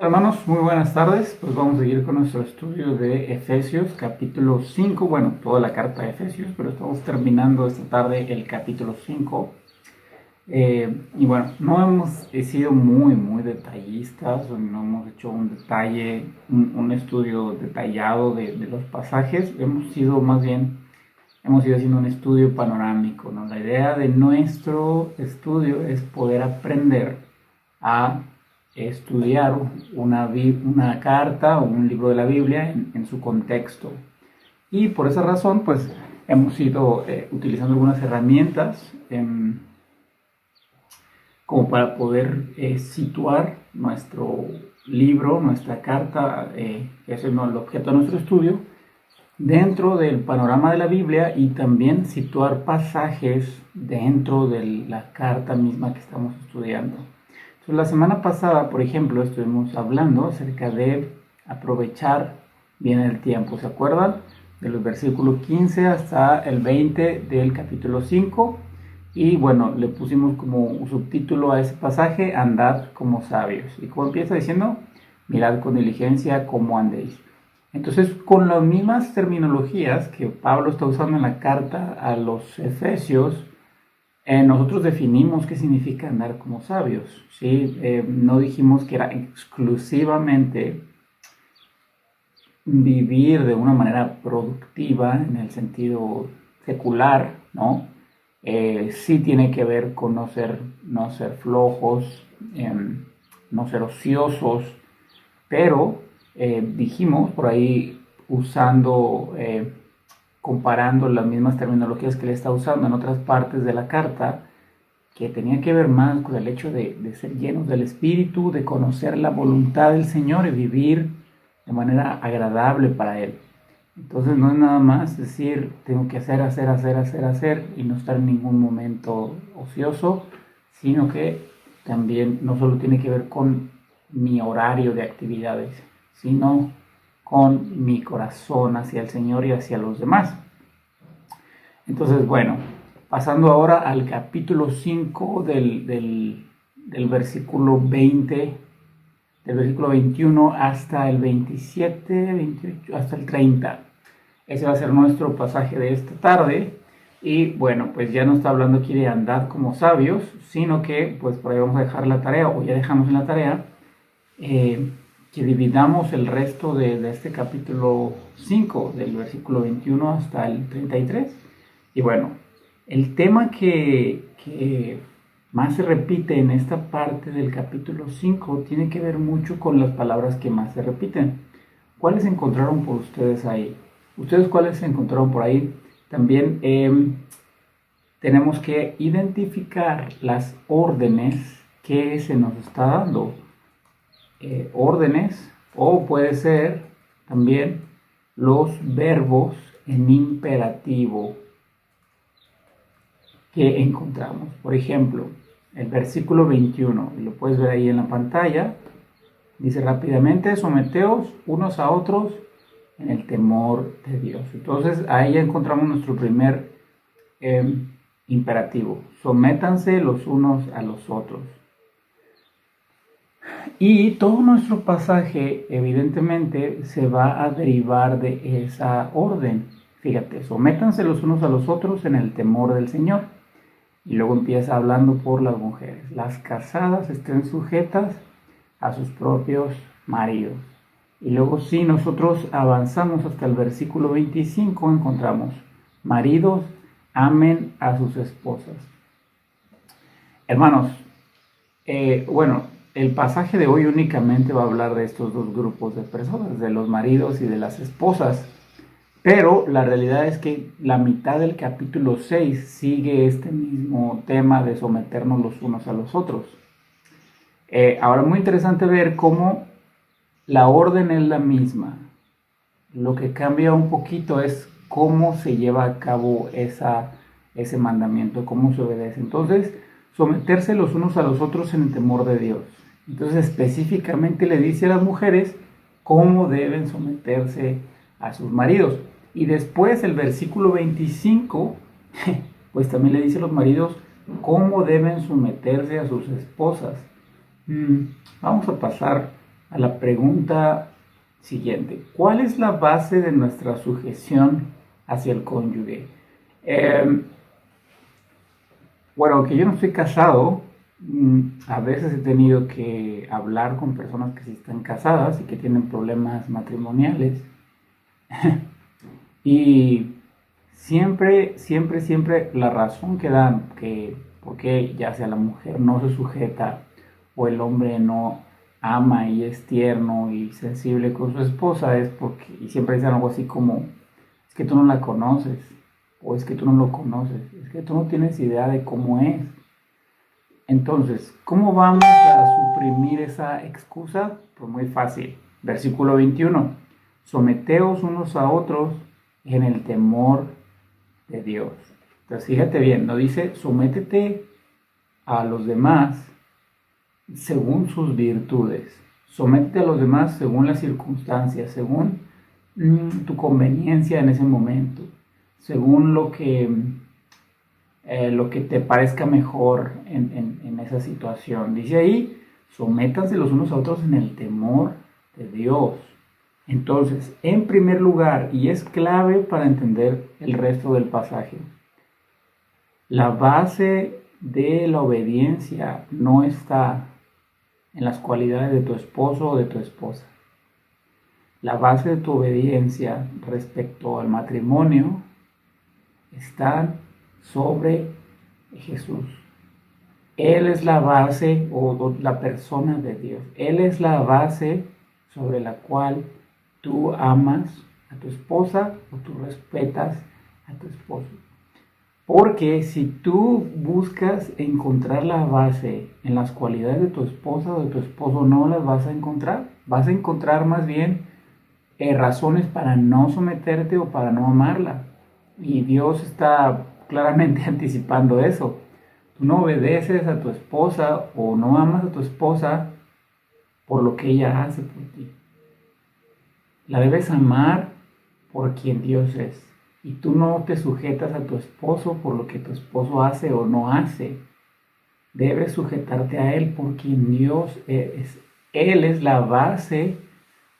Hermanos, muy buenas tardes. Pues vamos a seguir con nuestro estudio de Efesios, capítulo 5. Bueno, toda la carta de Efesios, pero estamos terminando esta tarde el capítulo 5. Y bueno, no hemos sido muy detallistas, no hemos hecho un detalle, un estudio detallado de los pasajes. Hemos ido haciendo un estudio panorámico, ¿no? La idea de nuestro estudio es poder aprender a estudiar una carta o un libro de la Biblia en su contexto. Y por esa razón, pues hemos ido utilizando algunas herramientas como para poder situar nuestro libro, nuestra carta, que es el objeto de nuestro estudio, dentro del panorama de la Biblia y también situar pasajes dentro de la carta misma que estamos estudiando. Entonces, la semana pasada, por ejemplo, estuvimos hablando acerca de aprovechar bien el tiempo. ¿Se acuerdan? De los versículos 15 hasta el 20 del capítulo 5. Y bueno, le pusimos como subtítulo a ese pasaje, andad como sabios. ¿Y cómo empieza diciendo? Mirad con diligencia cómo andéis. Entonces, con las mismas terminologías que Pablo está usando en la carta a los Efesios, nosotros definimos qué significa andar como sabios, ¿sí? No dijimos que era exclusivamente vivir de una manera productiva en el sentido secular, ¿no? Sí tiene que ver con no ser flojos, no ser ociosos, pero dijimos por ahí comparando las mismas terminologías que él está usando en otras partes de la carta, que tenía que ver más con el hecho de ser llenos del Espíritu, de conocer la voluntad del Señor y vivir de manera agradable para Él. Entonces no es nada más decir, tengo que hacer y no estar en ningún momento ocioso, sino que también no solo tiene que ver con mi horario de actividades, sino con mi corazón hacia el Señor y hacia los demás. Entonces, bueno, pasando ahora al capítulo 5 del versículo 20, del versículo 21 hasta el 27, 28, hasta el 30. Ese va a ser nuestro pasaje de esta tarde. Y bueno, pues ya no está hablando aquí de andad como sabios, sino que pues por ahí vamos a dejar la tarea, o ya dejamos en la tarea, que dividamos el resto de este capítulo 5, del versículo 21 hasta el 33. Y bueno, el tema que más se repite en esta parte del capítulo 5 tiene que ver mucho con las palabras que más se repiten. ¿Cuáles encontraron por ustedes ahí? ¿Ustedes cuáles encontraron por ahí? También tenemos que identificar las órdenes que se nos está dando. Órdenes, o puede ser también los verbos en imperativo que encontramos. Por ejemplo, el versículo 21, lo puedes ver ahí en la pantalla, dice rápidamente, someteos unos a otros en el temor de Dios. Entonces ahí ya encontramos nuestro primer imperativo, sométanse los unos a los otros. Y todo nuestro pasaje evidentemente se va a derivar de esa orden. Fíjate, sométanse los unos a los otros en el temor del Señor. Y luego empieza hablando por las mujeres. Las casadas estén sujetas a sus propios maridos. Y luego si nosotros avanzamos hasta el versículo 25, encontramos, maridos, amen a sus esposas. Hermanos, bueno, el pasaje de hoy únicamente va a hablar de estos dos grupos de personas, de los maridos y de las esposas. Pero la realidad es que la mitad del capítulo 6 sigue este mismo tema de someternos los unos a los otros. Ahora, muy interesante ver cómo la orden es la misma. Lo que cambia un poquito es cómo se lleva a cabo ese mandamiento, cómo se obedece. Entonces, someterse los unos a los otros en el temor de Dios. Entonces, específicamente le dice a las mujeres cómo deben someterse a sus maridos. Y después el versículo 25, pues también le dice a los maridos cómo deben someterse a sus esposas. Vamos a pasar a la pregunta siguiente. ¿Cuál es la base de nuestra sujeción hacia el cónyuge? Bueno, que yo no estoy casado, a veces he tenido que hablar con personas que sí están casadas y que tienen problemas matrimoniales. Y siempre la razón que dan, que porque ya sea la mujer no se sujeta o el hombre no ama y es tierno y sensible con su esposa, es porque, y siempre dicen algo así como, es que tú no la conoces, o es que tú no lo conoces, es que tú no tienes idea de cómo es. Entonces, ¿cómo vamos a suprimir esa excusa? Pues muy fácil. Versículo 21. Someteos unos a otros en el temor de Dios. Entonces, fíjate bien, no dice sométete a los demás según sus virtudes. Sométete a los demás según las circunstancias, según tu conveniencia en ese momento, según lo que te parezca mejor en esa situación. Dice ahí, sométanse los unos a otros en el temor de Dios. Entonces, en primer lugar, y es clave para entender el resto del pasaje, la base de la obediencia no está en las cualidades de tu esposo o de tu esposa. La base de tu obediencia respecto al matrimonio está sobre Jesús. Él es la base o la persona de Dios. Él es la base sobre la cual tú amas a tu esposa o tú respetas a tu esposo. Porque si tú buscas encontrar la base en las cualidades de tu esposa o de tu esposo, no las vas a encontrar. Vas a encontrar más bien razones para no someterte o para no amarla. Y Dios está claramente anticipando eso. Tú no obedeces a tu esposa o no amas a tu esposa por lo que ella hace por ti. La debes amar por quien Dios es. Y tú no te sujetas a tu esposo por lo que tu esposo hace o no hace. Debes sujetarte a él por quien Dios es. Él es la base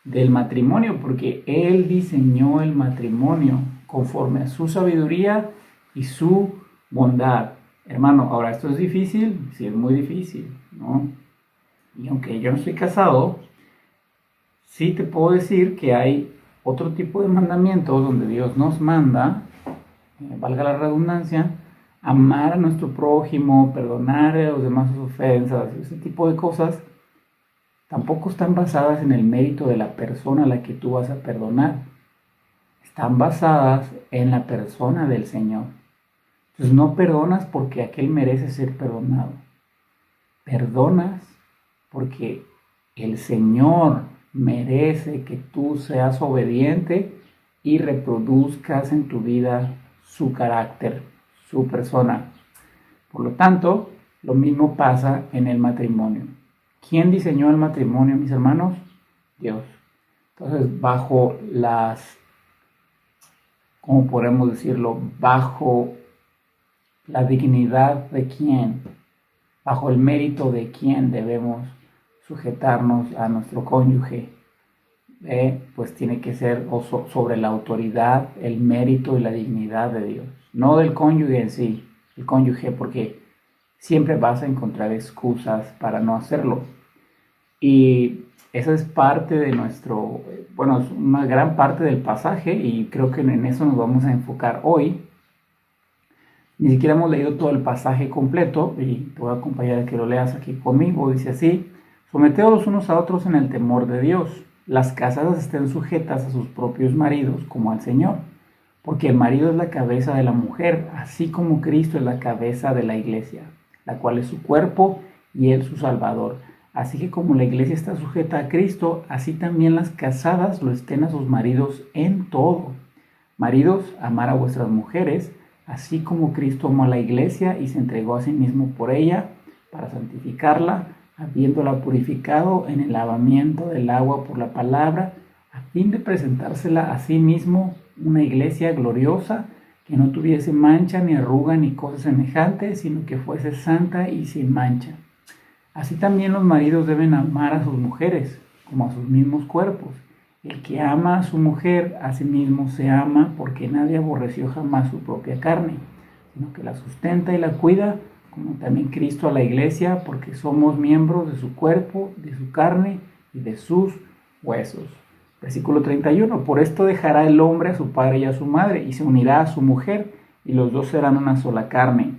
del matrimonio porque Él diseñó el matrimonio conforme a su sabiduría y su bondad. Hermano, ahora esto es difícil, sí es muy difícil, ¿no? Y aunque yo no estoy casado, sí te puedo decir que hay otro tipo de mandamientos donde Dios nos manda, valga la redundancia, amar a nuestro prójimo, perdonar a los demás sus ofensas, ese tipo de cosas tampoco están basadas en el mérito de la persona a la que tú vas a perdonar. Están basadas en la persona del Señor. Entonces no perdonas porque aquel merece ser perdonado. Perdonas porque el Señor merece que tú seas obediente y reproduzcas en tu vida su carácter, su persona. Por lo tanto, lo mismo pasa en el matrimonio. ¿Quién diseñó el matrimonio, mis hermanos? Dios. Entonces, bajo ¿cómo podemos decirlo? Bajo la dignidad de quién, bajo el mérito de quién debemos sujetarnos a nuestro cónyuge, pues tiene que ser sobre la autoridad, el mérito y la dignidad de Dios, no del cónyuge en sí, el cónyuge, porque siempre vas a encontrar excusas para no hacerlo. Y esa es parte de bueno, es una gran parte del pasaje y creo que en eso nos vamos a enfocar hoy. Ni siquiera hemos leído todo el pasaje completo y te voy a acompañar a que lo leas aquí conmigo. Dice así: someteos los unos a otros en el temor de Dios. Las casadas estén sujetas a sus propios maridos como al Señor, porque el marido es la cabeza de la mujer, así como Cristo es la cabeza de la iglesia, la cual es su cuerpo y él su Salvador. Así que como la iglesia está sujeta a Cristo, así también las casadas lo estén a sus maridos en todo. Maridos, amar a vuestras mujeres, así como Cristo amó a la iglesia y se entregó a sí mismo por ella, para santificarla, habiéndola purificado en el lavamiento del agua por la palabra, a fin de presentársela a sí mismo una iglesia gloriosa, que no tuviese mancha ni arruga ni cosa semejante, sino que fuese santa y sin mancha. Así también los maridos deben amar a sus mujeres, como a sus mismos cuerpos. El que ama a su mujer, a sí mismo se ama, porque nadie aborreció jamás su propia carne, sino que la sustenta y la cuida, como también Cristo a la iglesia, porque somos miembros de su cuerpo, de su carne y de sus huesos. Versículo 31. Por esto dejará el hombre a su padre y a su madre, y se unirá a su mujer, y los dos serán una sola carne.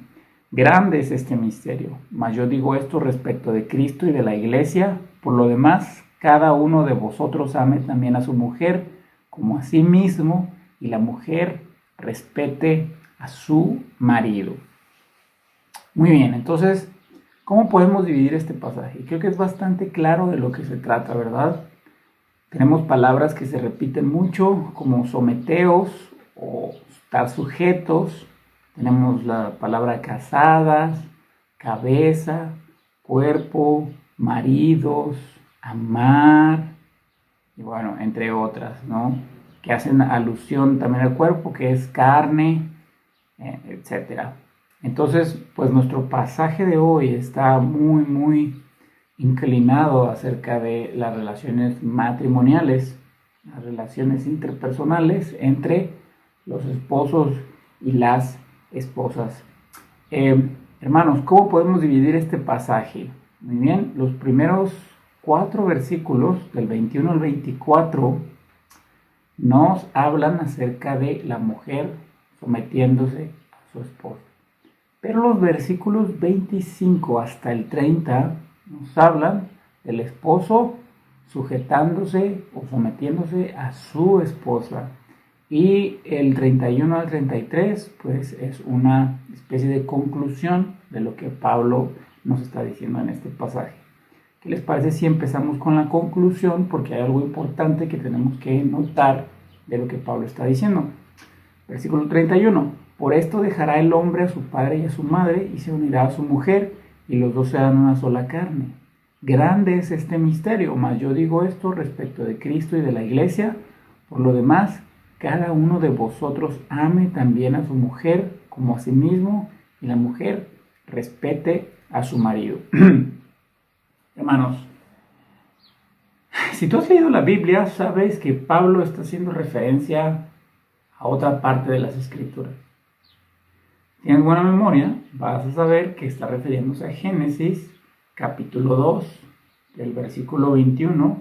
Grande es este misterio, mas yo digo esto respecto de Cristo y de la iglesia. Por lo demás, cada uno de vosotros ame también a su mujer como a sí mismo, y la mujer respete a su marido. Muy bien, entonces, ¿cómo podemos dividir este pasaje? Creo que es bastante claro de lo que se trata, ¿verdad? Tenemos palabras que se repiten mucho, como someteos o estar sujetos. Tenemos la palabra casadas, cabeza, cuerpo, maridos, amar, y bueno, entre otras, ¿no? Que hacen alusión también al cuerpo, que es carne, etcétera. Entonces, pues nuestro pasaje de hoy está muy inclinado acerca de las relaciones matrimoniales, las relaciones interpersonales entre los esposos y las esposas. Hermanos, ¿cómo podemos dividir este pasaje? Muy bien, los primeros 4 versículos, del 21 al 24, nos hablan acerca de la mujer sometiéndose a su esposo. Pero los versículos 25 hasta el 30 nos hablan del esposo sujetándose o sometiéndose a su esposa. Y el 31 al 33, pues es una especie de conclusión de lo que Pablo nos está diciendo en este pasaje. ¿Qué les parece si empezamos con la conclusión? Porque hay algo importante que tenemos que notar de lo que Pablo está diciendo. Versículo 31. Por esto dejará el hombre a su padre y a su madre y se unirá a su mujer, y los dos serán una sola carne. Grande es este misterio, mas yo digo esto respecto de Cristo y de la iglesia. Por lo demás, cada uno de vosotros ame también a su mujer como a sí mismo, y la mujer respete a su marido. Hermanos, si tú has leído la Biblia, sabes que Pablo está haciendo referencia a otra parte de las Escrituras. Si tienes buena memoria, vas a saber que está refiriéndose a Génesis capítulo 2, del versículo 21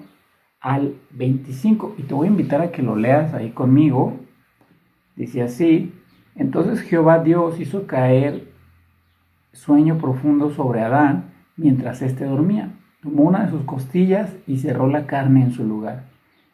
al 25. Y te voy a invitar a que lo leas ahí conmigo. Dice así: entonces Jehová Dios hizo caer sueño profundo sobre Adán mientras éste dormía. Tomó una de sus costillas y cerró la carne en su lugar.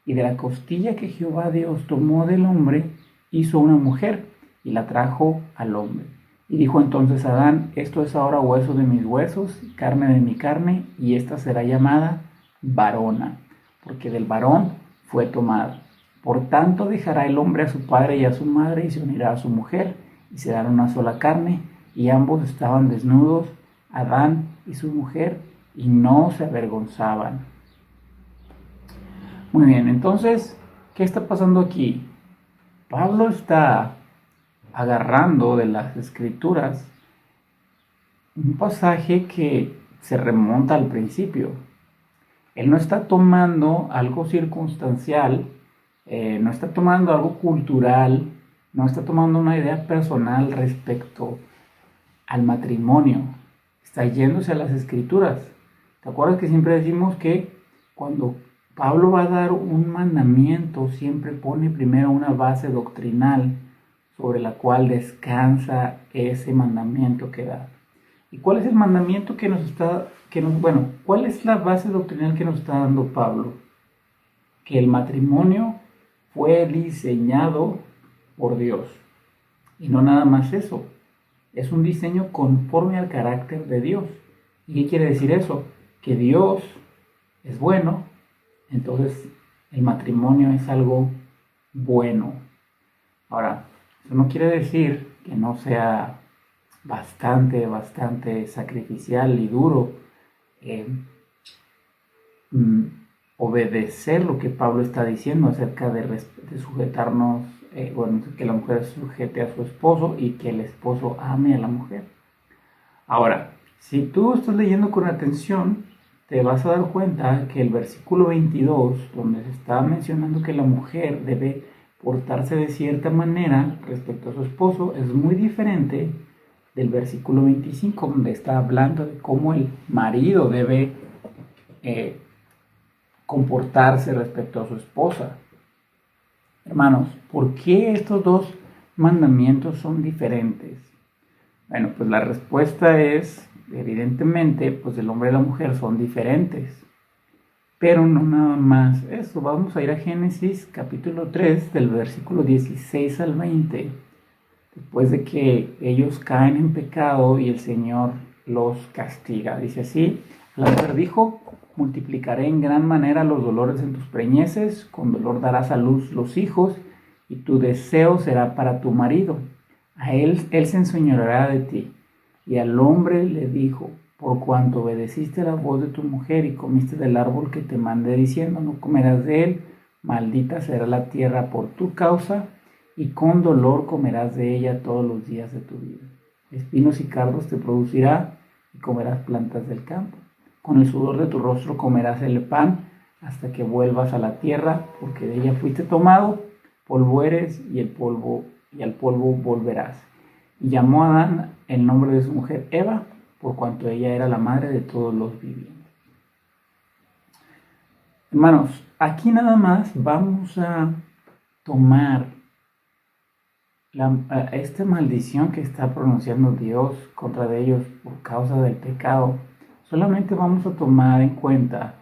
Y de la costilla que Jehová Dios tomó del hombre, hizo una mujer y la trajo al hombre. Y dijo entonces Adán: esto es ahora hueso de mis huesos, carne de mi carne, y esta será llamada varona, porque del varón fue tomada. Por tanto dejará el hombre a su padre y a su madre, y se unirá a su mujer, y serán una sola carne. Y ambos estaban desnudos, Adán y su mujer, y no se avergonzaban. Muy bien, entonces, ¿qué está pasando aquí? Pablo está agarrando de las Escrituras un pasaje que se remonta al principio. Él no está tomando algo circunstancial, no está tomando algo cultural, no está tomando una idea personal respecto al matrimonio. Está yéndose a las Escrituras. ¿Te acuerdas que siempre decimos que cuando Pablo va a dar un mandamiento, siempre pone primero una base doctrinal sobre la cual descansa ese mandamiento que da? ¿Y cuál es el mandamiento que nos está, cuál es la base doctrinal que nos está dando Pablo? Que el matrimonio fue diseñado por Dios. Y no nada más eso, es un diseño conforme al carácter de Dios. ¿Y qué quiere decir eso? Que Dios es bueno, entonces el matrimonio es algo bueno. Ahora, eso no quiere decir que no sea bastante sacrificial y duro obedecer lo que Pablo está diciendo acerca de sujetarnos, que la mujer sujete a su esposo y que el esposo ame a la mujer. Ahora, si tú estás leyendo con atención, te vas a dar cuenta que el versículo 22, donde se está mencionando que la mujer debe portarse de cierta manera respecto a su esposo, es muy diferente del versículo 25, donde está hablando de cómo el marido debe eh, comportarse respecto a su esposa. Hermanos, ¿por qué estos dos mandamientos son diferentes? Bueno, pues la respuesta es, evidentemente, pues el hombre y la mujer son diferentes. Pero no nada más eso. Vamos a ir a Génesis capítulo 3 del versículo 16 al 20. Después de que ellos caen en pecado y el Señor los castiga. Dice así, la mujer dijo, multiplicaré en gran manera los dolores en tus preñeces, con dolor darás a luz los hijos, y tu deseo será para tu marido. A él se enseñoreará de ti. Y al hombre le dijo, por cuanto obedeciste la voz de tu mujer y comiste del árbol que te mandé diciendo, no comerás de él, maldita será la tierra por tu causa, y con dolor comerás de ella todos los días de tu vida. Espinos y cardos te producirá, y comerás plantas del campo. Con el sudor de tu rostro comerás el pan, hasta que vuelvas a la tierra, porque de ella fuiste tomado, polvo eres, y al polvo volverás. Y llamó a Adán el nombre de su mujer Eva, por cuanto ella era la madre de todos los vivientes. Hermanos, aquí nada más vamos a tomar esta maldición que está pronunciando Dios contra de ellos por causa del pecado. Solamente vamos a tomar en cuenta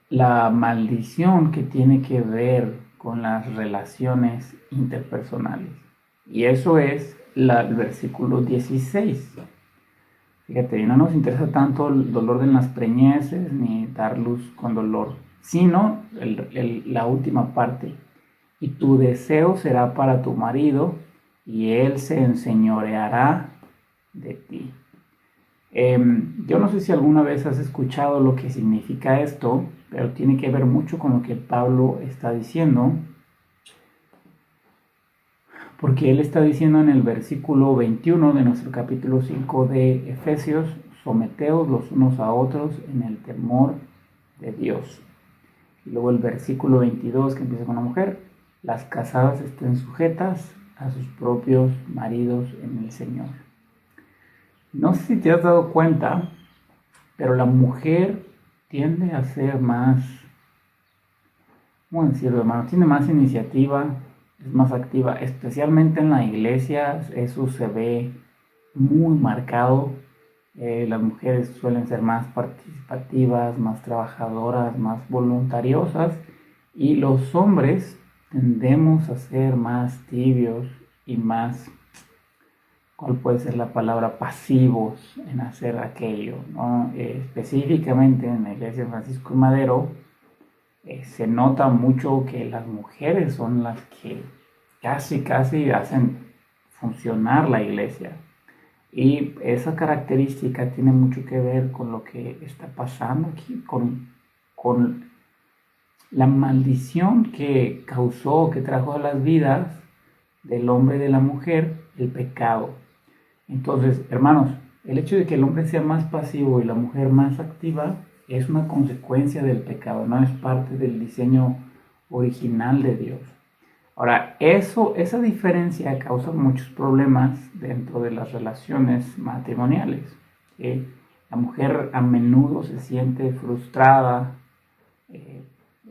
la maldición que tiene que ver con las relaciones interpersonales. Y eso es el versículo 16. Fíjate, no nos interesa tanto el dolor de las preñeces ni dar luz con dolor, sino la última parte. Y tu deseo será para tu marido, y él se enseñoreará de ti. Yo no sé si alguna vez has escuchado lo que significa esto, pero tiene que ver mucho con lo que Pablo está diciendo, porque él está diciendo en el versículo 21 de nuestro capítulo 5 de Efesios, someteos los unos a otros en el temor de Dios. Y luego el versículo 22 que empieza con la mujer, las casadas estén sujetas a sus propios maridos en el Señor. No sé si te has dado cuenta, pero la mujer tiende a ser más, ¿cómo decirlo, hermano? Tiene más iniciativa, es más activa, especialmente en la iglesia, eso se ve muy marcado. Las mujeres suelen ser más participativas, más trabajadoras, más voluntariosas, y los hombres tendemos a ser más tibios y más, ¿cuál puede ser la palabra? Pasivos en hacer aquello, ¿no? Específicamente en la iglesia de Francisco de Madero, se nota mucho que las mujeres son las que casi hacen funcionar la iglesia. Y esa característica tiene mucho que ver con lo que está pasando aquí, con la maldición que causó, que trajo a las vidas del hombre y de la mujer el pecado. Entonces, hermanos, el hecho de que el hombre sea más pasivo y la mujer más activa es una consecuencia del pecado, no es parte del diseño original de Dios. Ahora, esa diferencia causa muchos problemas dentro de las relaciones matrimoniales. La mujer a menudo se siente frustrada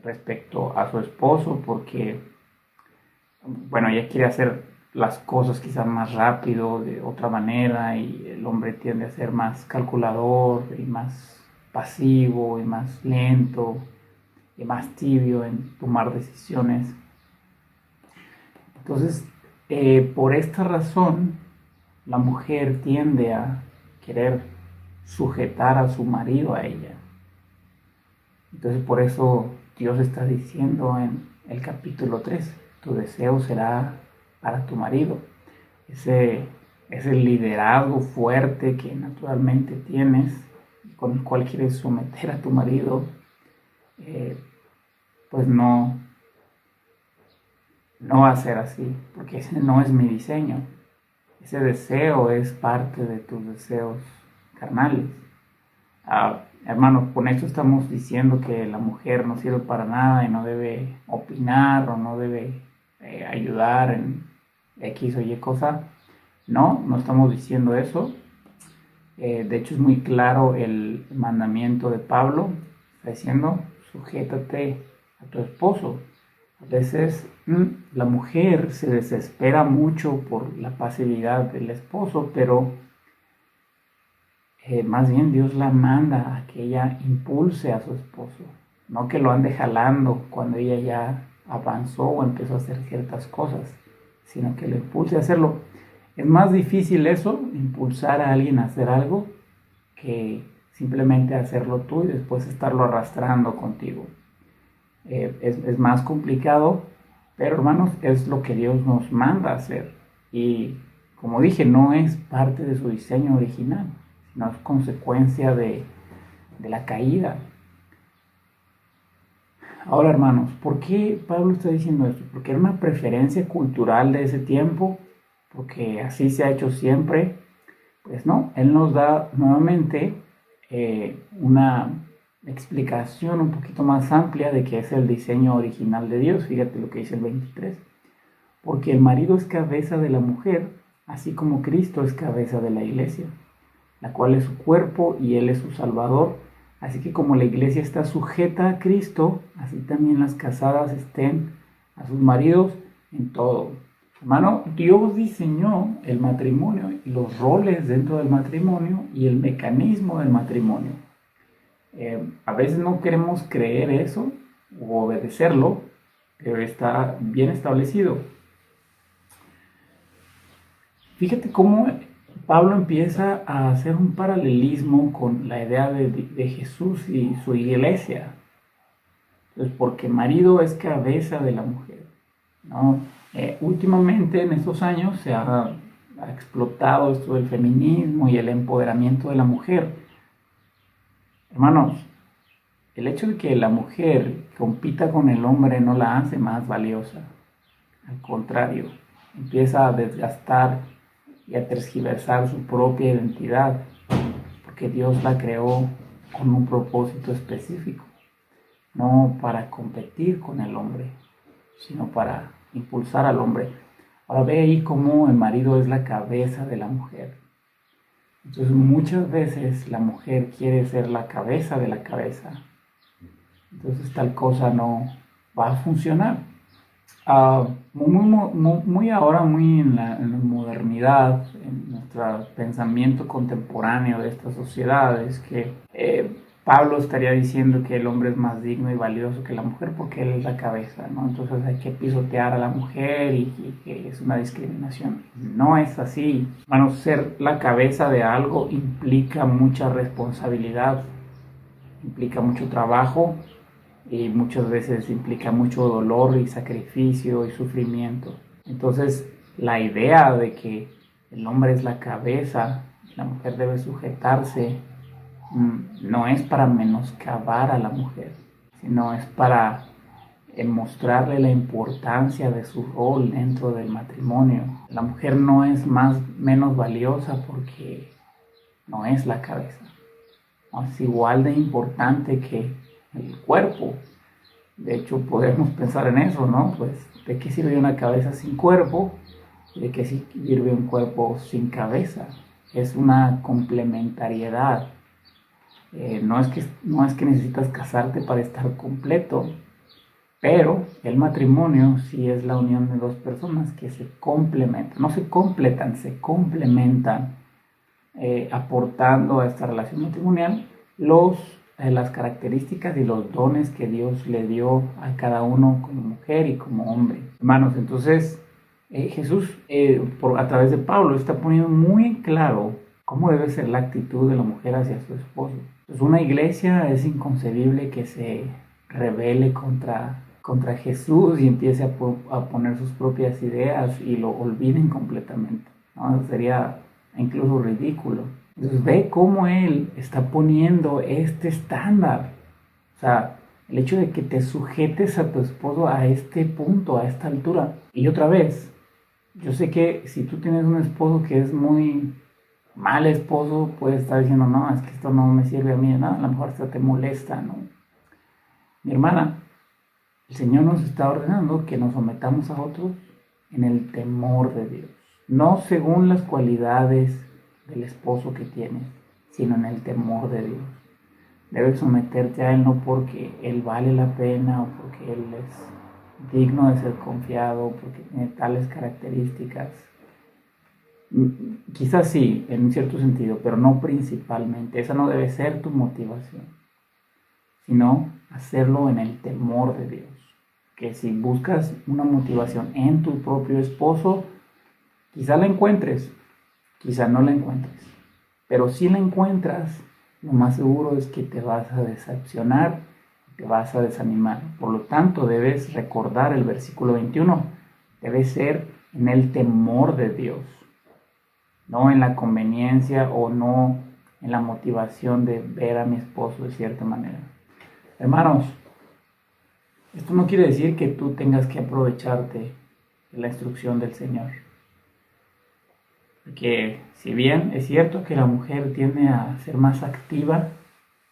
respecto a su esposo porque, bueno, ella quiere hacer las cosas quizás más rápido, de otra manera, y el hombre tiende a ser más calculador y más pasivo y más lento y más tibio en tomar decisiones. Entonces, por esta razón, la mujer tiende a querer sujetar a su marido a ella. Entonces, por eso Dios está diciendo en el capítulo 3, tu deseo será para tu marido. Ese liderazgo fuerte que naturalmente tienes, con el cual quieres someter a tu marido, pues no va a ser así, porque ese no es mi diseño. Ese deseo es parte de tus deseos carnales. Hermanos, con esto estamos diciendo que la mujer no sirve para nada y no debe opinar o no debe ayudar en X o Y cosa. No, no estamos diciendo eso. De hecho es muy claro el mandamiento de Pablo, está diciendo, sujétate a tu esposo. A veces la mujer se desespera mucho por la pasividad del esposo, pero más bien Dios la manda a que ella impulse a su esposo, no que lo ande jalando cuando ella ya avanzó o empezó a hacer ciertas cosas, sino que lo impulse a hacerlo. Es más difícil eso, impulsar a alguien a hacer algo, que simplemente hacerlo tú y después estarlo arrastrando contigo. Es más complicado, pero hermanos, es lo que Dios nos manda a hacer. Y como dije, no es parte de su diseño original, sino es consecuencia de la caída. Ahora, hermanos, ¿por qué Pablo está diciendo esto? ¿Porque era una preferencia cultural de ese tiempo? ¿Porque así se ha hecho siempre? Pues no, él nos da nuevamente una explicación un poquito más amplia de qué es el diseño original de Dios. Fíjate lo que dice el 23. Porque el marido es cabeza de la mujer, así como Cristo es cabeza de la iglesia, la cual es su cuerpo y él es su salvador. Así que como la iglesia está sujeta a Cristo, así también las casadas estén a sus maridos en todo. Hermano, Dios diseñó el matrimonio y los roles dentro del matrimonio y el mecanismo del matrimonio. A veces no queremos creer eso o obedecerlo, pero está bien establecido. Fíjate cómo Pablo empieza a hacer un paralelismo con la idea de Jesús y su iglesia. Entonces, porque marido es cabeza de la mujer, ¿no? Últimamente en estos años se ha explotado esto del feminismo y el empoderamiento de la mujer. Hermanos, el hecho de que la mujer compita con el hombre no la hace más valiosa. Al contrario, empieza a desgastar y a tergiversar su propia identidad, porque Dios la creó con un propósito específico, no para competir con el hombre, sino para impulsar al hombre. Ahora ve ahí cómo el marido es la cabeza de la mujer. Entonces muchas veces la mujer quiere ser la cabeza de la cabeza. Entonces tal cosa no va a funcionar. Muy ahora, muy en la modernidad, en nuestro pensamiento contemporáneo de estas sociedades, que Pablo estaría diciendo que el hombre es más digno y valioso que la mujer porque él es la cabeza, ¿no? Entonces hay que pisotear a la mujer y que es una discriminación. No es así. Bueno, ser la cabeza de algo implica mucha responsabilidad, implica mucho trabajo y muchas veces implica mucho dolor y sacrificio y sufrimiento. Entonces, la idea de que el hombre es la cabeza, la mujer debe sujetarse, no es para menoscabar a la mujer, sino es para mostrarle la importancia de su rol dentro del matrimonio. La mujer no es menos valiosa porque no es la cabeza. Es igual de importante que el cuerpo. De hecho, podemos pensar en eso, ¿no? Pues, ¿de qué sirve una cabeza sin cuerpo? ¿De qué sirve un cuerpo sin cabeza? Es una complementariedad. No es que necesitas casarte para estar completo, pero el matrimonio sí es la unión de dos personas que se complementan. No se completan, se complementan, aportando a esta relación matrimonial las características y los dones que Dios le dio a cada uno como mujer y como hombre. Hermanos, entonces Jesús a través de Pablo está poniendo muy en claro cómo debe ser la actitud de la mujer hacia su esposo. Pues una iglesia es inconcebible que se rebele contra Jesús y empiece a poner sus propias ideas y lo olviden completamente, ¿no? Sería incluso ridículo. Entonces ve cómo él está poniendo este estándar. O sea, el hecho de que te sujetes a tu esposo a este punto, a esta altura. Y otra vez, yo sé que si tú tienes un esposo que es muy mal esposo puede estar diciendo, no, es que esto no me sirve a mí de nada, a lo mejor hasta te molesta, ¿no? Mi hermana, el Señor nos está ordenando que nos sometamos a otros en el temor de Dios, no según las cualidades del esposo que tienes, sino en el temor de Dios. Debes someterte a Él no porque Él vale la pena o porque Él es digno de ser confiado, porque tiene tales características. Quizás sí, en cierto sentido, pero no principalmente. Esa no debe ser tu motivación, sino hacerlo en el temor de Dios. Que si buscas una motivación en tu propio esposo, quizá la encuentres, quizá no la encuentres. Pero si la encuentras, lo más seguro es que te vas a decepcionar, te vas a desanimar. Por lo tanto, debes recordar el versículo 21. Debe ser en el temor de Dios, no en la conveniencia o no en la motivación de ver a mi esposo de cierta manera. Hermanos, esto no quiere decir que tú tengas que aprovecharte de la instrucción del Señor. Porque si bien es cierto que la mujer tiende a ser más activa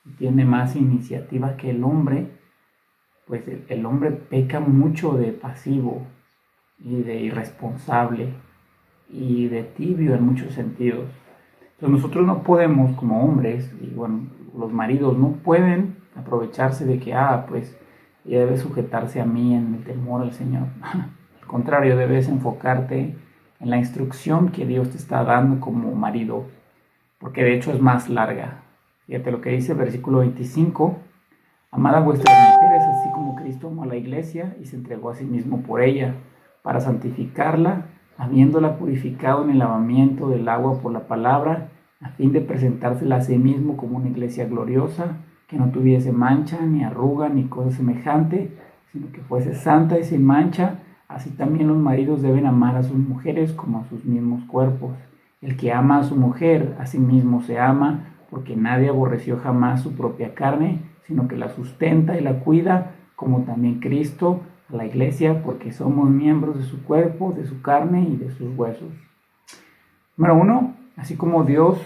y tiene más iniciativa que el hombre, pues el hombre peca mucho de pasivo y de irresponsable y de tibio en muchos sentidos. Entonces nosotros no podemos como hombres, y bueno, los maridos no pueden aprovecharse de que, pues ella debe sujetarse a mí en el temor al Señor. Al contrario, debes enfocarte en la instrucción que Dios te está dando como marido, porque de hecho es más larga. Fíjate lo que dice el versículo 25. Amad a vuestras mujeres, así como Cristo amó a la iglesia y se entregó a sí mismo por ella, para santificarla, habiéndola purificado en el lavamiento del agua por la palabra, a fin de presentársela a sí mismo como una iglesia gloriosa, que no tuviese mancha, ni arruga, ni cosa semejante, sino que fuese santa y sin mancha. Así también los maridos deben amar a sus mujeres como a sus mismos cuerpos. El que ama a su mujer, a sí mismo se ama, porque nadie aborreció jamás su propia carne, sino que la sustenta y la cuida, como también Cristo a la iglesia, porque somos miembros de su cuerpo, de su carne y de sus huesos. Número 1, así como Dios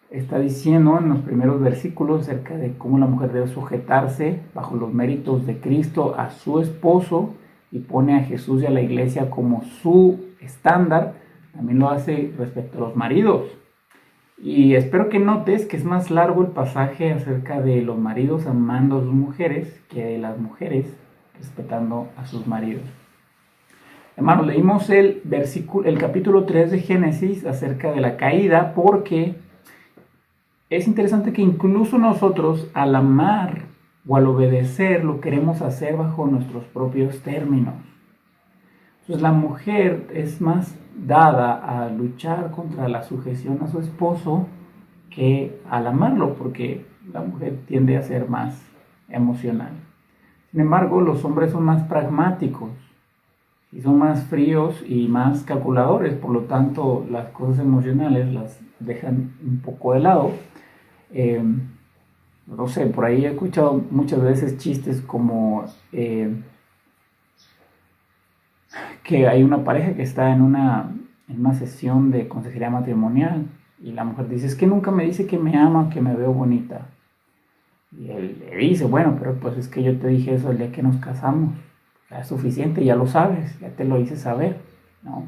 está diciendo en los primeros versículos acerca de cómo la mujer debe sujetarse bajo los méritos de Cristo a su esposo y pone a Jesús y a la iglesia como su estándar, también lo hace respecto a los maridos. Y espero que notes que es más largo el pasaje acerca de los maridos amando a sus mujeres que de las mujeres respetando a sus maridos. Hermanos, leímos el capítulo 3 de Génesis acerca de la caída, porque es interesante que incluso nosotros al amar o al obedecer lo queremos hacer bajo nuestros propios términos. Entonces la mujer es más dada a luchar contra la sujeción a su esposo que al amarlo, porque la mujer tiende a ser más emocional. Sin embargo, los hombres son más pragmáticos y son más fríos y más calculadores, por lo tanto las cosas emocionales las dejan un poco de lado. No sé, por ahí he escuchado muchas veces chistes como que hay una pareja que está en una sesión de consejería matrimonial y la mujer dice, es que nunca me dice que me ama, que me veo bonita. Y él le dice, bueno, pero pues es que yo te dije eso el día que nos casamos. Ya es suficiente, ya lo sabes, ya te lo hice saber, ¿no?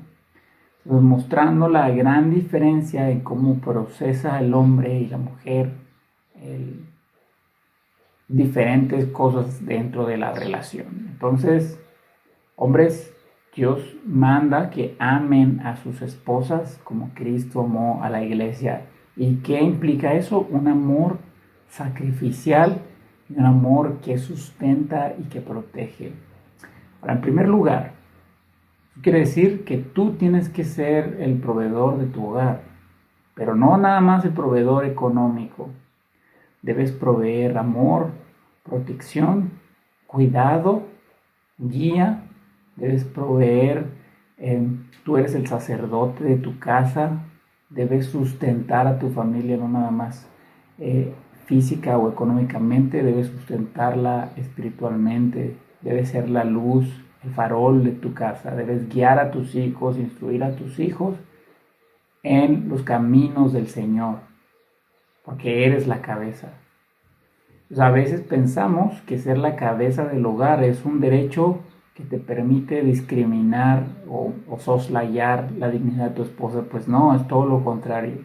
Entonces, mostrando la gran diferencia en cómo procesa el hombre y la mujer diferentes cosas dentro de la relación. Entonces, hombres, Dios manda que amen a sus esposas como Cristo amó a la iglesia. ¿Y qué implica eso? Un amor sacrificial y un amor que sustenta y que protege. Ahora, en primer lugar, quiere decir que tú tienes que ser el proveedor de tu hogar, pero no nada más el proveedor económico. Debes proveer amor, protección, cuidado, guía. Debes proveer, tú eres el sacerdote de tu casa, debes sustentar a tu familia, no nada más física o económicamente, debes sustentarla espiritualmente, debes ser la luz, el farol de tu casa, debes guiar a tus hijos, instruir a tus hijos en los caminos del Señor, porque eres la cabeza. Pues a veces pensamos que ser la cabeza del hogar es un derecho que te permite discriminar o soslayar la dignidad de tu esposa. Pues no, es todo lo contrario.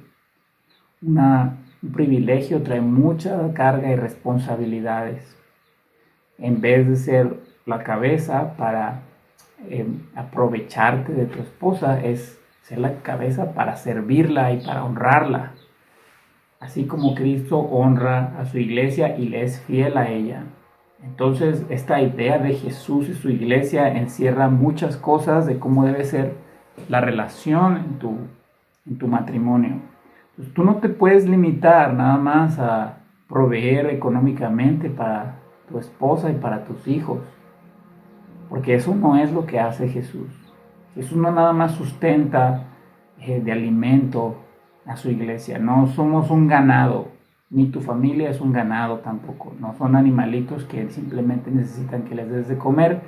Un privilegio trae mucha carga y responsabilidades. En vez de ser la cabeza para aprovecharte de tu esposa, es ser la cabeza para servirla y para honrarla. Así como Cristo honra a su iglesia y le es fiel a ella. Entonces, esta idea de Jesús y su iglesia encierra muchas cosas de cómo debe ser la relación en tu matrimonio. Pues tú no te puedes limitar nada más a proveer económicamente para tu esposa y para tus hijos, porque eso no es lo que hace Jesús. Jesús no nada más sustenta de alimento a su iglesia. No somos un ganado, ni tu familia es un ganado tampoco. No son animalitos que simplemente necesitan que les des de comer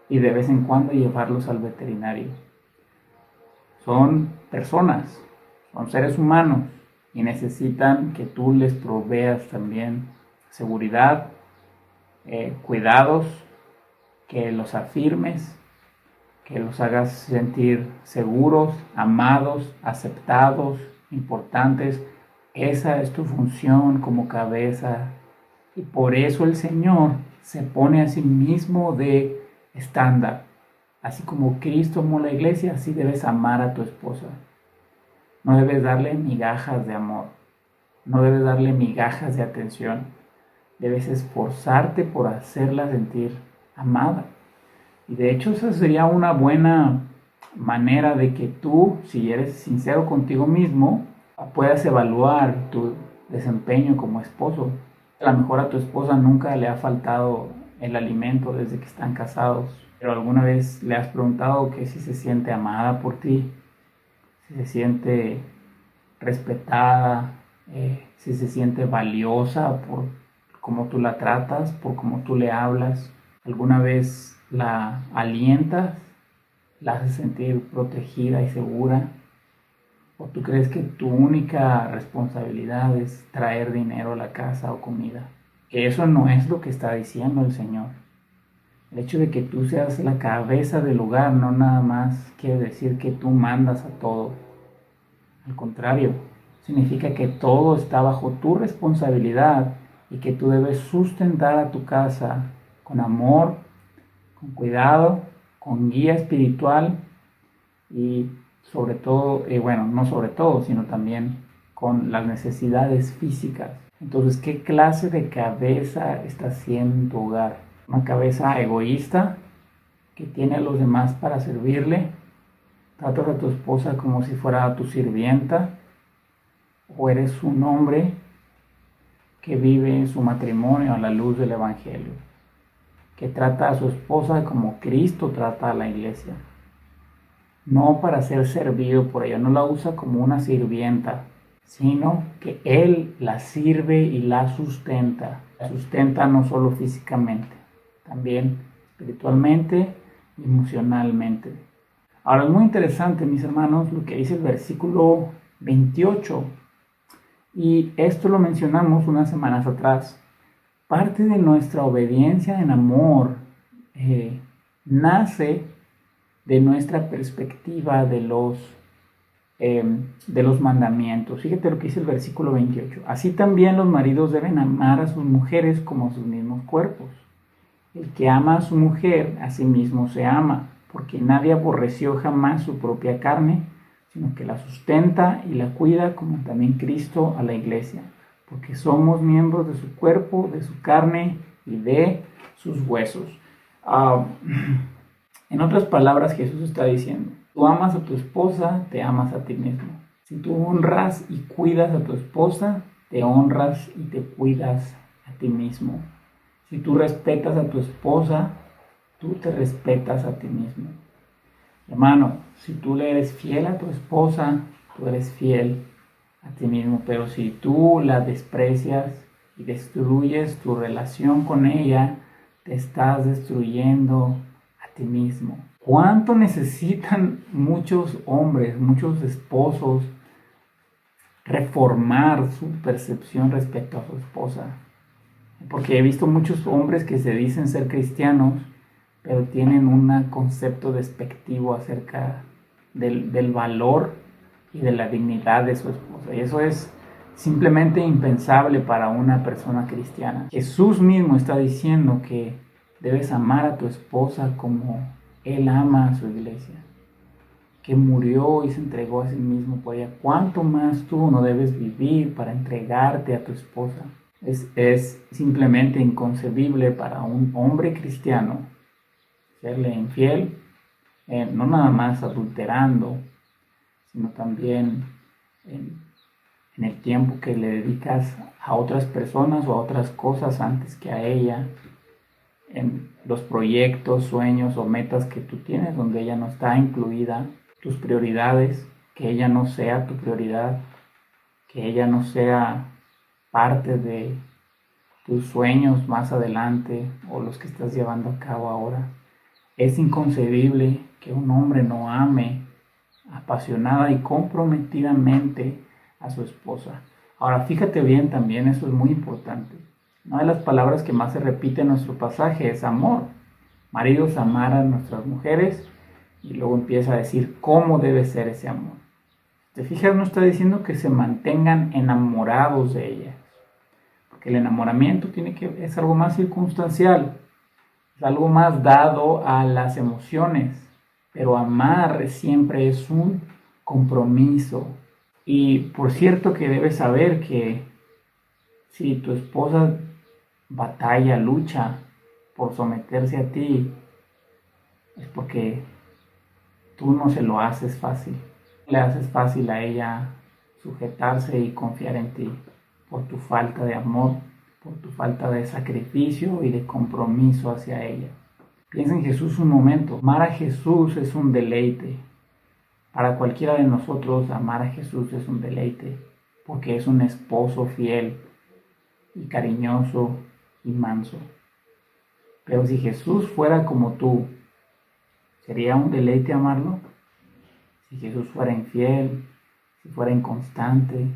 y de vez en cuando llevarlos al veterinario. Son personas, son seres humanos y necesitan que tú les proveas también seguridad, cuidados, que los afirmes, que los hagas sentir seguros, amados, aceptados, importantes. Esa es tu función como cabeza. Y por eso el Señor se pone a sí mismo de estándar. Así como Cristo amó la iglesia, así debes amar a tu esposa. No debes darle migajas de amor. No debes darle migajas de atención. Debes esforzarte por hacerla sentir amada. Y de hecho esa sería una buena manera de que tú, si eres sincero contigo mismo, puedas evaluar tu desempeño como esposo. A lo mejor a tu esposa nunca le ha faltado el alimento desde que están casados, pero alguna vez le has preguntado que si se siente amada por ti, si se siente respetada, si se siente valiosa por cómo tú la tratas, por cómo tú le hablas. ¿Alguna vez la alientas, la haces sentir protegida y segura? ¿O tú crees que tu única responsabilidad es traer dinero a la casa o comida? Que eso no es lo que está diciendo el Señor. El hecho de que tú seas la cabeza del hogar no nada más quiere decir que tú mandas a todo. Al contrario, significa que todo está bajo tu responsabilidad y que tú debes sustentar a tu casa con amor, con cuidado, con guía espiritual y sobre todo, no sobre todo, sino también con las necesidades físicas. Entonces, ¿qué clase de cabeza está siendo tu hogar? ¿Una cabeza egoísta que tiene a los demás para servirle? ¿Tratas a tu esposa como si fuera tu sirvienta? ¿O eres un hombre que vive su matrimonio a la luz del Evangelio, que trata a su esposa como Cristo trata a la iglesia? No para ser servido por ella, no la usa como una sirvienta, sino que Él la sirve y la sustenta. La sustenta no solo físicamente, también espiritualmente y emocionalmente. Ahora es muy interesante, mis hermanos, lo que dice el versículo 28. Y esto lo mencionamos unas semanas atrás. Parte de nuestra obediencia en amor nace de nuestra perspectiva de los mandamientos. Fíjate lo que dice el versículo 28. Así también los maridos deben amar a sus mujeres como a sus mismos cuerpos. El que ama a su mujer, a sí mismo se ama, porque nadie aborreció jamás su propia carne, sino que la sustenta y la cuida, como también Cristo a la iglesia, porque somos miembros de su cuerpo, de su carne y de sus huesos. En otras palabras, Jesús está diciendo, tú amas a tu esposa, te amas a ti mismo. Si tú honras y cuidas a tu esposa, te honras y te cuidas a ti mismo. Si tú respetas a tu esposa, tú te respetas a ti mismo. Hermano, si tú le eres fiel a tu esposa, tú eres fiel a ti mismo. Pero si tú la desprecias y destruyes tu relación con ella, te estás destruyendo a ti mismo. ¿Cuánto necesitan muchos hombres, muchos esposos reformar su percepción respecto a su esposa. Porque he visto muchos hombres que se dicen ser cristianos, pero tienen un concepto despectivo acerca del valor y de la dignidad de su esposa. Y eso es simplemente impensable para una persona cristiana. Jesús mismo está diciendo que debes amar a tu esposa como Él ama a su iglesia, que murió y se entregó a sí mismo por ella. ¿Cuánto más tú no debes vivir para entregarte a tu esposa? Es simplemente inconcebible para un hombre cristiano serle infiel, no nada más adulterando, sino también en el tiempo que le dedicas a otras personas o a otras cosas antes que a ella, en los proyectos, sueños o metas que tú tienes donde ella no está incluida, tus prioridades, que ella no sea tu prioridad, que ella no sea parte de tus sueños más adelante o los que estás llevando a cabo ahora. Es inconcebible que un hombre no ame apasionada y comprometidamente a su esposa. Ahora, fíjate bien también, eso es muy importante. Una de las palabras que más se repite en nuestro pasaje es amor. Maridos, amar a nuestras mujeres, y luego empieza a decir cómo debe ser ese amor. ¿Te fijas? No está diciendo que se mantengan enamorados de ella, porque el enamoramiento es algo más circunstancial, es algo más dado a las emociones, pero amar siempre es un compromiso. Y por cierto que debes saber que si tu esposa batalla, lucha por someterse a ti, es porque tú no se lo haces fácil. Le haces fácil a ella sujetarse y confiar en ti por tu falta de amor, por tu falta de sacrificio y de compromiso hacia ella. Piensa en Jesús un momento. Amar a Jesús es un deleite. Para cualquiera de nosotros, amar a Jesús es un deleite, porque es un esposo fiel y cariñoso y manso. Pero si Jesús fuera como tú, ¿sería un deleite amarlo? Si Jesús fuera infiel, si fuera inconstante,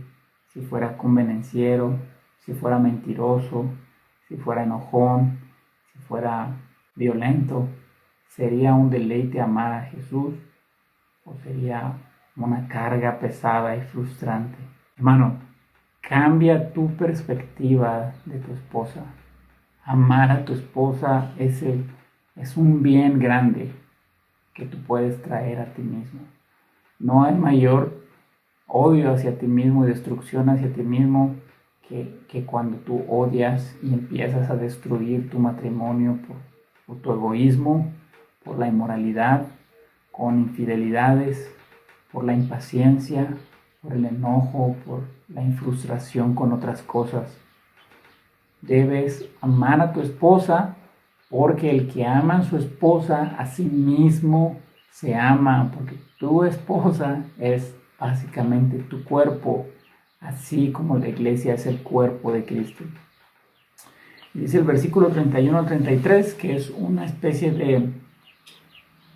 si fuera convenenciero, si fuera mentiroso, si fuera enojón, si fuera violento, ¿sería un deleite amar a Jesús o sería una carga pesada y frustrante? Hermano, cambia tu perspectiva de tu esposa. Amar a tu esposa es un bien grande que tú puedes traer a ti mismo. No hay mayor odio hacia ti mismo y destrucción hacia ti mismo que cuando tú odias y empiezas a destruir tu matrimonio por tu egoísmo, por la inmoralidad, con infidelidades, por la impaciencia, por el enojo, por la frustración con otras cosas. Debes amar a tu esposa, porque el que ama a su esposa a sí mismo se ama, porque tu esposa es básicamente tu cuerpo, así como la iglesia es el cuerpo de Cristo. Dice el versículo 31 al 33, que es una especie de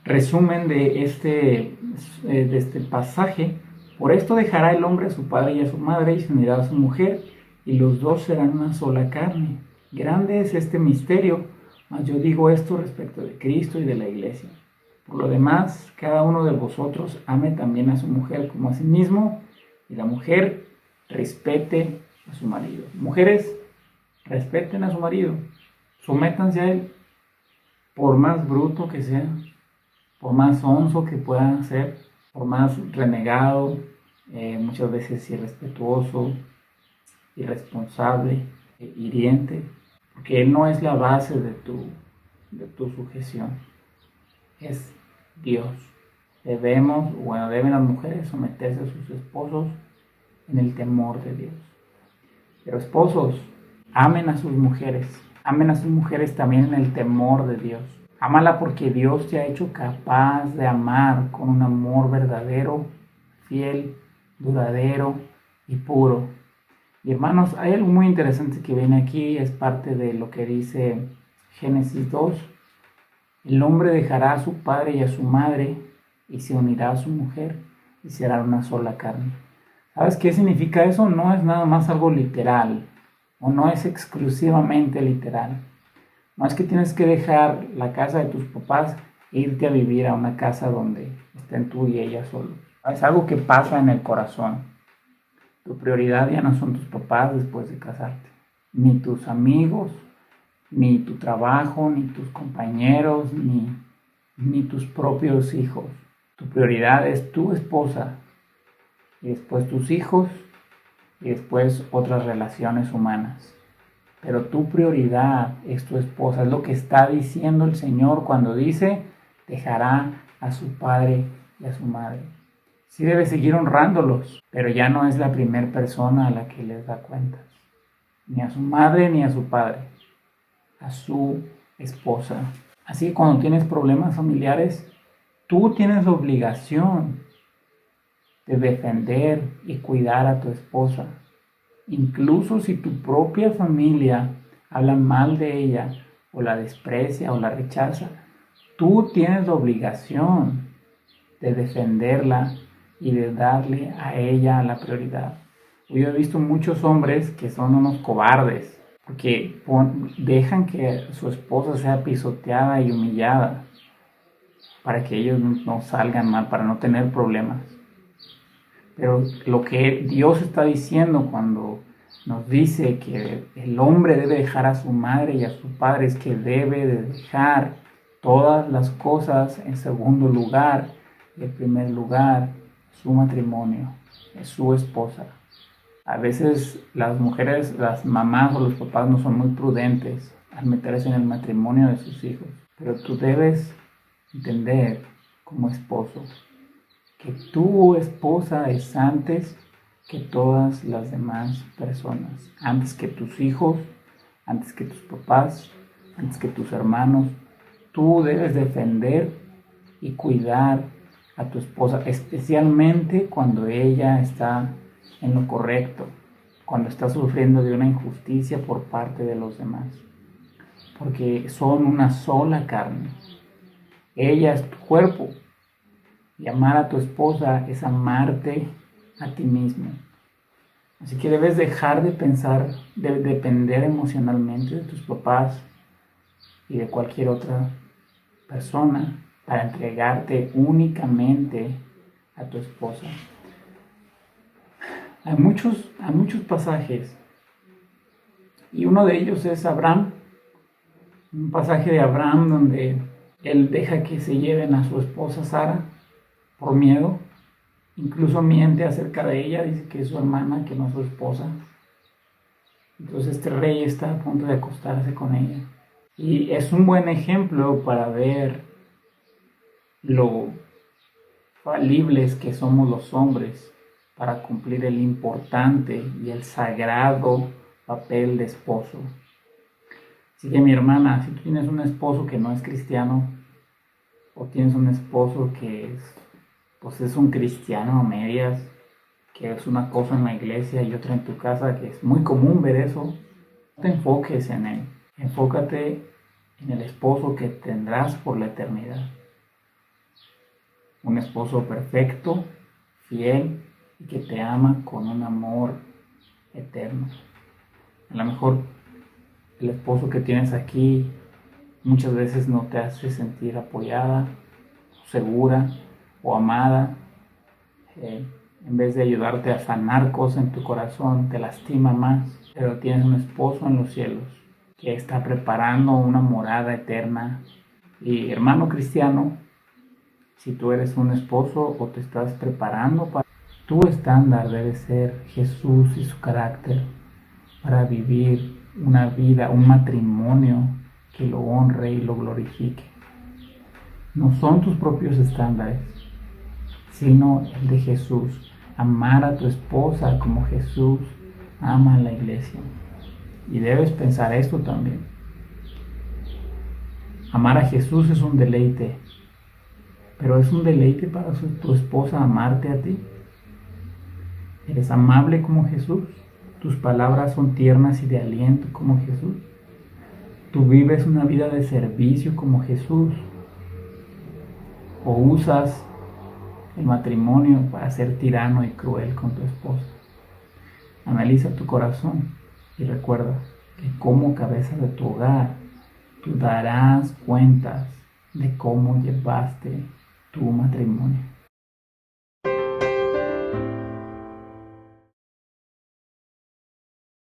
resumen de este pasaje. Por esto dejará el hombre a su padre y a su madre y se unirá a su mujer, y los dos serán una sola carne. Grande es este misterio, mas yo digo esto respecto de Cristo y de la iglesia. Por lo demás, cada uno de vosotros ame también a su mujer como a sí mismo, y la mujer respete a su marido. Mujeres, respeten a su marido, sométanse a él, por más bruto que sea, por más onzo que puedan ser, por más renegado, muchas veces irrespetuoso, irresponsable, hiriente, porque él no es la base de tu sujeción, es Dios. Deben las mujeres someterse a sus esposos en el temor de Dios. Pero esposos, amen a sus mujeres también en el temor de Dios. Ámala porque Dios te ha hecho capaz de amar con un amor verdadero, fiel, duradero y puro. Y hermanos, hay algo muy interesante que viene aquí, es parte de lo que dice Génesis 2. El hombre dejará a su padre y a su madre y se unirá a su mujer y será una sola carne. ¿Sabes qué significa eso? No es nada más algo literal, o no es exclusivamente literal. No es que tienes que dejar la casa de tus papás e irte a vivir a una casa donde estén tú y ella solos. Es algo que pasa en el corazón. Tu prioridad ya no son tus papás después de casarte, ni tus amigos, ni tu trabajo, ni tus compañeros, ni tus propios hijos. Tu prioridad es tu esposa, y después tus hijos, y después otras relaciones humanas. Pero tu prioridad es tu esposa, es lo que está diciendo el Señor cuando dice, dejará a su padre y a su madre. Sí debe seguir honrándolos, pero ya no es la primera persona a la que les da cuentas, ni a su madre ni a su padre, a su esposa. Así que cuando tienes problemas familiares, tú tienes la obligación de defender y cuidar a tu esposa. Incluso si tu propia familia habla mal de ella, o la desprecia, o la rechaza, tú tienes la obligación de defenderla y de darle a ella la prioridad. Yo he visto muchos hombres que son unos cobardes, porque dejan que su esposa sea pisoteada y humillada para que ellos no salgan mal, para no tener problemas. Pero lo que Dios está diciendo cuando nos dice que el hombre debe dejar a su madre y a su padre es que debe de dejar todas las cosas en segundo lugar. Y en primer lugar, su matrimonio, es su esposa. A veces las mujeres, las mamás o los papás no son muy prudentes al meterse en el matrimonio de sus hijos. Pero tú debes entender como esposo que tu esposa es antes que todas las demás personas, antes que tus hijos, antes que tus papás, antes que tus hermanos. Tú debes defender y cuidar a tu esposa, especialmente cuando ella está en lo correcto, cuando está sufriendo de una injusticia por parte de los demás, porque son una sola carne. Ella es tu cuerpo. Y amar a tu esposa es amarte a ti mismo. Así que debes dejar de pensar, de depender emocionalmente de tus papás y de cualquier otra persona para entregarte únicamente a tu esposa. Hay muchos pasajes, y uno de ellos es Abraham, un pasaje de Abraham donde él deja que se lleven a su esposa Sara por miedo, incluso miente acerca de ella, dice que es su hermana, que no es su esposa. Entonces este rey está a punto de acostarse con ella. Y es un buen ejemplo para ver lo falibles que somos los hombres para cumplir el importante y el sagrado papel de esposo. Así que mi hermana, si tú tienes un esposo que no es cristiano, o tienes un esposo que es un cristiano a medias, que es una cosa en la iglesia y otra en tu casa, que es muy común ver eso, no te enfoques en él, enfócate en el esposo que tendrás por la eternidad. Un esposo perfecto, fiel y que te ama con un amor eterno. A lo mejor el esposo que tienes aquí muchas veces no te hace sentir apoyada, segura o amada. En vez de ayudarte a sanar cosas en tu corazón, te lastima más. Pero tienes un esposo en los cielos que está preparando una morada eterna. Y hermano cristiano, si tú eres un esposo o te estás preparando para... Tu estándar debe ser Jesús y su carácter para vivir una vida, un matrimonio que lo honre y lo glorifique. No son tus propios estándares, sino el de Jesús. Amar a tu esposa como Jesús ama a la iglesia. Y debes pensar esto también. Amar a Jesús es un deleite, pero es un deleite para tu esposa amarte a ti. ¿Eres amable como Jesús? ¿Tus palabras son tiernas y de aliento como Jesús? ¿Tú vives una vida de servicio como Jesús? ¿O usas el matrimonio para ser tirano y cruel con tu esposa. Analiza tu corazón y recuerda que como cabeza de tu hogar, tú darás cuentas de cómo llevaste tu matrimonio.